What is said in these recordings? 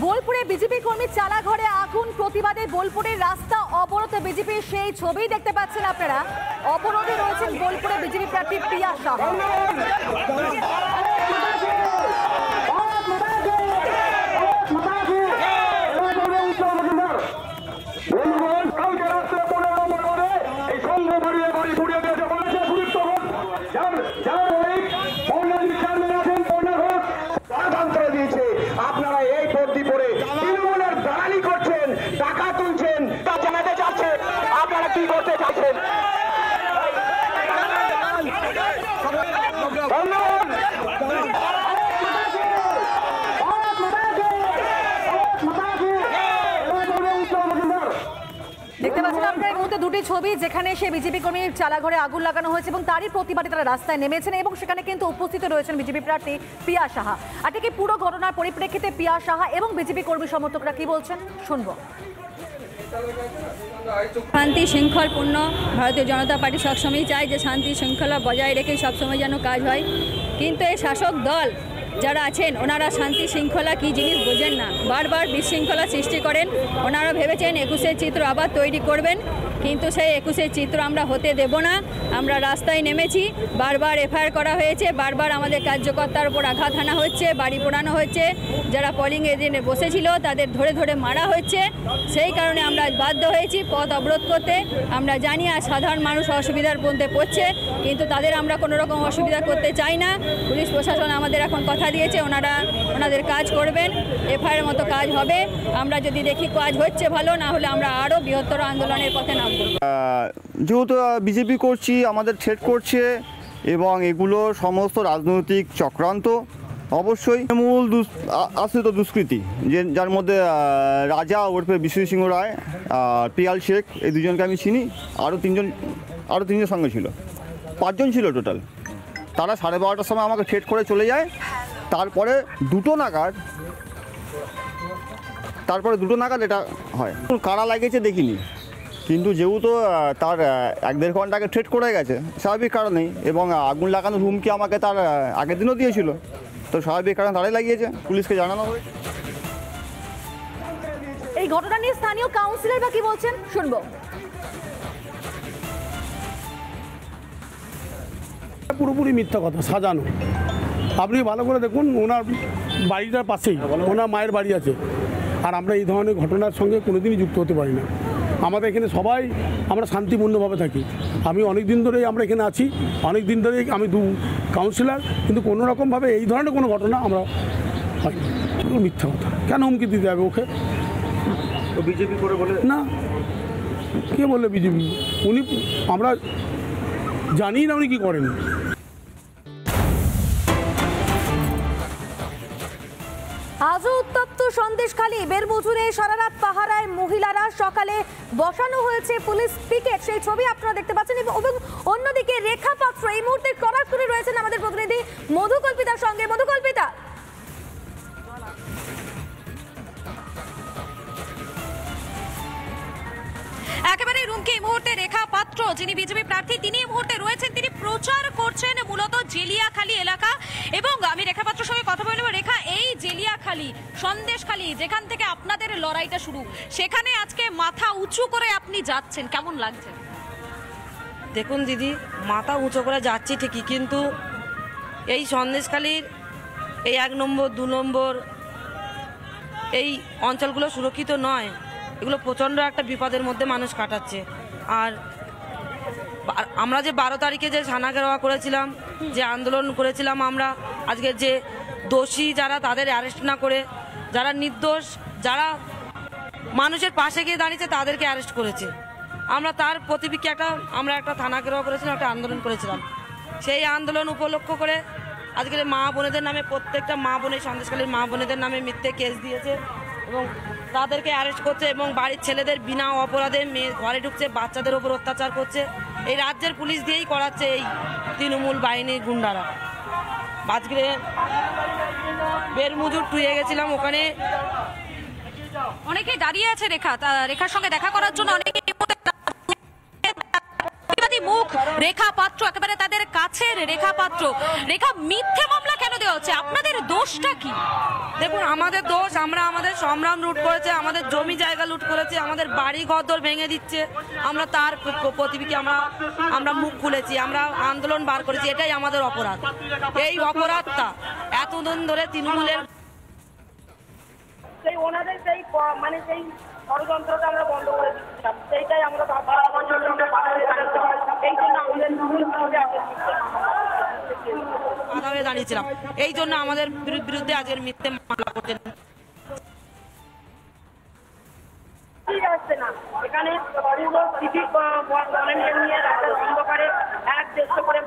বোলপুরে বিজেপি কর্মী চালা ঘরে আগুন, প্রতিবাদে বোলপুরের রাস্তা অবরোধ বিজেপির সেই ছবি দেখতে পাচ্ছেন আপনারা। অবরোধে রয়েছেন বোলপুরে বিজেপি প্রার্থী প্রিয়া সাহা। আপনারা এই পদ্ধতি করে তৃণমূলের দালালি করছেন, টাকা তুলছেন, তা জানাতে চাচ্ছে আপনারা কি করতে চাইছেন। দেখতে পাচ্ছেন আপনারা এই মুহূর্তে দুটি ছবি, যেখানে সে বিজেপি কর্মীর চালাঘরে আগুন লাগানো হয়েছে এবং তারই প্রতিবাদে তারা রাস্তায় নেমেছেন এবং সেখানে কিন্তু উপস্থিত রয়েছেন বিজেপি প্রার্থী প্রিয়া সাহা। আর ঠিক পুরো ঘটনার পরিপ্রেক্ষিতে প্রিয়া সাহা এবং বিজেপি কর্মী সমর্থকরা কি বলছেন শুনবো। শান্তি শৃঙ্খলপূর্ণ ভারতীয় জনতা পার্টি সবসময় চায় যে শান্তি শৃঙ্খলা বজায় রেখে সবসময় যেন কাজ হয়, কিন্তু এই শাসক দল যারা আছেন ওনারা শান্তি শৃঙ্খলা কী জিনিস বোঝেন না, বারবার বিশৃঙ্খলা সৃষ্টি করেন। ওনারা ভেবেছেন 21-এর চিত্র আবার তৈরি করবেন, কিন্তু সেই 21-এর চিত্র আমরা হতে দেব না। আমরা রাস্তায় নেমেছি, বারবার এফআইআর করা হয়েছে, বারবার আমাদের কার্যকর্তার উপর আঘাত হানা হচ্ছে, বাড়ি পোড়ানো হচ্ছে, যারা পোলিং এজেন্টে বসেছিল তাদের ধরে ধরে মারা হচ্ছে। সেই কারণে আমরা বাধ্য হয়েছি পথ অবরোধ করতে। আমরা জানি আর সাধারণ মানুষ অসুবিধার মধ্যে পড়ছে, কিন্তু তাদের আমরা কোনো রকম অসুবিধা করতে চাই না। পুলিশ প্রশাসন আমাদের এখন কথা দিয়েছে ওনারা ওনাদের কাজ করবেন, এফআইআর মতো কাজ হবে। আমরা যদি দেখি কাজ হচ্ছে ভালো, না হলে আমরা আরও বৃহত্তর আন্দোলনের পথে নামব। যেহেতু বিজেপি করছি, আমাদের থ্রেট করছে এবং এগুলো সমস্ত রাজনৈতিক চক্রান্ত। অবশ্যই মূল আশ্রিত দুষ্কৃতি, যার মধ্যে রাজা ওরফে বিশ্বজিৎ সিংহ রায় আর পিয়াল শেখ, এই দুজনকে আমি চিনি। আরও তিনজন সঙ্গে ছিল, 5 জন ছিল টোটাল। তারা 12:30টার সময় আমাকে থ্রেট করে চলে যায়। তারপরে দুটো নাগাদ এটা হয়। কারা লাগিয়েছে দেখিনি, কিন্তু যেহেতু তার 1-1.5 ঘন্টা আগে থ্রেট করে গেছে, স্বাভাবিক কারণেই, এবং আগুন লাগানোর হুমকি আমাকে তার আগের দিনও দিয়েছিল, তো স্বাভাবিক কারণে তারাই লাগিয়েছে। পুলিশকে জানানো হয়েছে। এই ঘটনা নিয়ে স্থানীয় কাউন্সিলর বা কি বলছেন শুনবো। পুরোপুরি মিথ্যা কথা, সাজানো। আপনি ভালো করে দেখুন, ওনার বাড়িটার পাশেই ওনার মায়ের বাড়ি আছে। আর আমরা এই ধরনের ঘটনার সঙ্গে কোনোদিনই যুক্ত হতে পারি না। আমাদের এখানে সবাই আমরা শান্তিপূর্ণভাবে থাকি। আমি অনেক দিন ধরেই আমরা এখানে আছি, অনেক দিন ধরেই আমি কাউন্সিলর, কিন্তু কোনো রকমভাবে এই ধরনের কোনো ঘটনা আমরা হয় মিথ্যা কথা। কেন হুমকি দিতে হবে ওকে? বিজেপি করে বলে না, কে বললে বিজেপি? উনি, আমরা জানি না উনি কী করেন। আজও উত্তপ্ত সন্দেশখালী, বেরমজুরে সারা রাত পাহারায় মহিলারা, সকালে বসানো হয়েছে পুলিশ পিকেট, সেই ছবি আপনারা দেখতে পাচ্ছেন। এবং অন্যদিকে রেখা পাত্র এই মুহূর্তে সরাসরি রয়েছেন আমাদের প্রতিনিধি মধুকল্পিতার সঙ্গে। মধুকল্পিতা, একেবারে রুমকে এই মুহূর্তে রেখা পাত্র, যিনি বিজেপি প্রার্থী, তিনি এই মুহূর্তে রয়েছেন। তিনি প্রচার করছেন মূলত জেলিয়াখালী এলাকা। এবং আমি রেখা পাত্রের সঙ্গে কথা বলবো। রেখা, এই জেলিয়াখালী, সন্দেশখালী, যেখান থেকে আপনাদের লড়াইটা শুরু, সেখানে আজকে মাথা উঁচু করে আপনি যাচ্ছেন, কেমন লাগছে? দেখুন দিদি, মাথা উঁচু করে যাচ্ছি ঠিকই, কিন্তু এই সন্দেশখালীর এই 1 নম্বর 2 নম্বর এই অঞ্চলগুলো সুরক্ষিত নয়। এগুলো প্রচণ্ড একটা বিপদের মধ্যে মানুষ কাটাচ্ছে। আর আমরা যে 12 তারিখে যে ছানা ঘেরাও করেছিলাম, যে আন্দোলন করেছিলাম, আমরা আজকে যে দোষী যারা, তাদের অ্যারেস্ট না করে, যারা নির্দোষ, যারা মানুষের পাশে গিয়ে দাঁড়িয়েছে, তাদেরকে অ্যারেস্ট করেছে। আমরা তার প্রতিবিক্ষে আমরা একটা থানা ঘেরাও করেছিলাম, একটা আন্দোলন করেছিলাম। সেই আন্দোলন উপলক্ষ করে আজকের মা বোনেদের নামে, প্রত্যেকটা মা বোনের, সন্দেশখালীর মা বোনেদের নামে মিথ্যে কেস দিয়েছে এবং তাদেরকে অ্যারেস্ট করছে এবং বাড়ির ছেলেদের বিনা অপরাধে মেয়ে ঘরে ঢুকছে, বাচ্চাদের ওপর অত্যাচার করছে। এই রাজ্যের পুলিশ দিয়েই করাচ্ছে এই তৃণমূল বাহিনীর গুন্ডারা। আজকে বেরমজুর টুয়ে গেছিলাম, ওখানে অনেকেই দাঁড়িয়ে আছে রেখার সঙ্গে দেখা করার জন্য। অনেকে মুখ রেখা পাত্র, একেবারে তাদের কাছের রেখা পাত্র। রেখা, মিথ্যে মামলা কেন দেওয়া হচ্ছে, আপনাদের দোষটা কি? দেখুন, আমাদের দোষ, আমরা আমাদের সংগ্রাম লুট করেছে, আমাদের জমি জায়গা লুট করেছে, আমাদের বাড়ি ঘরদোর ভেঙে দিচ্ছে, আমরা তার প্রতিবিকে আমরা মুখ খুলেছি, আমরা আন্দোলন বার করেছি, এটাই আমাদের অপরাধ। এই অপরাধটা এতদিন ধরে তৃণমূলের সেই ওনাদের সেই মানে সেই ষড়যন্ত্রটা আমরা বন্ধ করে দিচ্ছিলাম, সেইটাই আমরা এই জন্য আমাদের বাধা হয়ে দাঁড়িয়েছিলাম, এই জন্য আমাদের বিরুদ্ধে আজকের মিথ্যে মামলা করছেন। ঠিক আসছে না, এখানে পুরো সিভিক ভলেন্টিয়ার নিয়ে রাতের অন্ধকারে 1-150 করে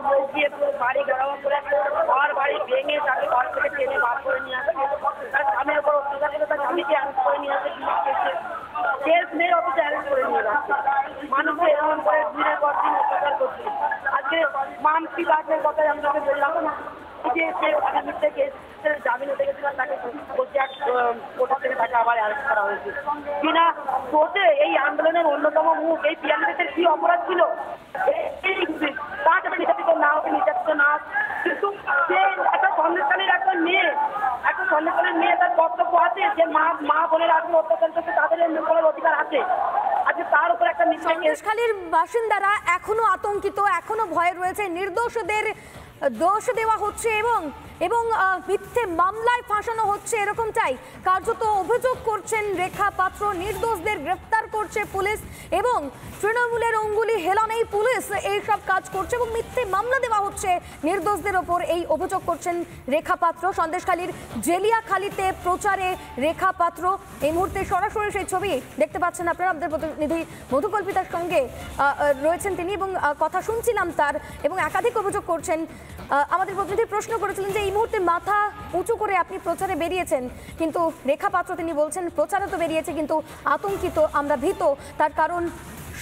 লোক দিয়ে পুরো বাড়ি ঘেরাও করে ঘর বাড়ি ভেঙে তাকে ঘর থেকে টেনে বার করে নিয়ে আসে, তার স্বামীর উপর অত্যাচার করে তার স্বামীকে অ্যারেস্ট করে নিয়ে আসে, কেস নেই অথচ অ্যারেস্ট করে নিয়ে যাচ্ছে। মানুষকে এরকম করে দিনের পর দিন অত্যাচার করছে। আজকে মানসিক গাছের কথাই আপনাকে বললাম না, যে সে মিথ্যে কেসের জামিন হতে গেছিলাম, তাকে কোর্ট থেকে তাকে আবার অ্যারেস্ট করা হয়েছে কিনা সোচে এই আন্দোলনের অন্যতম মুখ এই পিয়ালিদের কি অপরাধ ছিল, তার কাছে নির্যাতিত না হোক, নির্যাতিত না হোক, কিন্তু সে একটা সন্দেশকালীর একটা মেয়ে তার কর্তব্য আছে যে মা বোনের আজকে অত্যাচার করছে, তাদের করার অধিকার আছে। আজকে তার উপর একটা সন্দেশখালীর বাসিন্দারা এখনো আতঙ্কিত, এখনো ভয়ে রয়েছে, নির্দোষদের দোষ দেওয়া হচ্ছে এবং মিথ্যে মামলায় ফাঁসানো হচ্ছে, এরকমটাই কার্যত অভিযোগ করছেন রেখা পাত্র। নির্দোষদের গ্রেফতার করছে পুলিশ এবং তৃণমূলের অঙ্গুলি হেলানেই পুলিশ এইসব কাজ করছে এবং মিথ্যে মামলা দেওয়া হচ্ছে নির্দোষদের ওপর, এই অভিযোগ করছেন রেখা পাত্র। সন্দেশখালীর জেলিয়াখালীতে প্রচারে রেখা পাত্র, এই মুহূর্তে সরাসরি সেই ছবি দেখতে পাচ্ছেন আপনারা। আমাদের প্রতিনিধি মধুকল্পিতার সঙ্গে রয়েছেন তিনি এবং কথা শুনছিলাম তার, এবং একাধিক অভিযোগ করছেন। আমাদের প্রতিনিধি প্রশ্ন করেছিলেন যে এই মুহূর্তে মাথা উঁচু করে আপনি প্রচারে বেরিয়েছেন, কিন্তু রেখা পাত্র তিনি বলছেন প্রচারে তো বেরিয়েছে কিন্তু আতঙ্কিত, আমরা ভীত, তার কারণ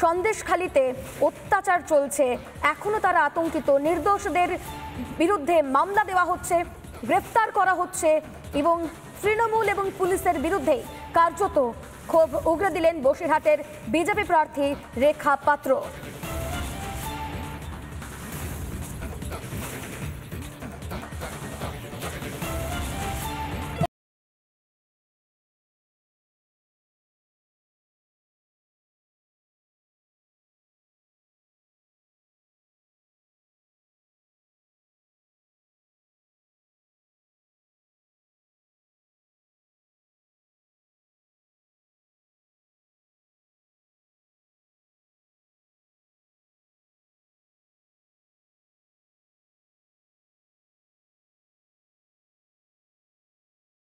সন্দেশখালীতে অত্যাচার চলছে, এখনো তারা আতঙ্কিত, নির্দোষদের বিরুদ্ধে মামলা দেওয়া হচ্ছে, গ্রেফতার করা হচ্ছে এবং তৃণমূল এবং পুলিশের বিরুদ্ধে কার্যত ক্ষোভ উগরে দিলেন বসিরহাটের বিজেপি প্রার্থী রেখা পাত্র।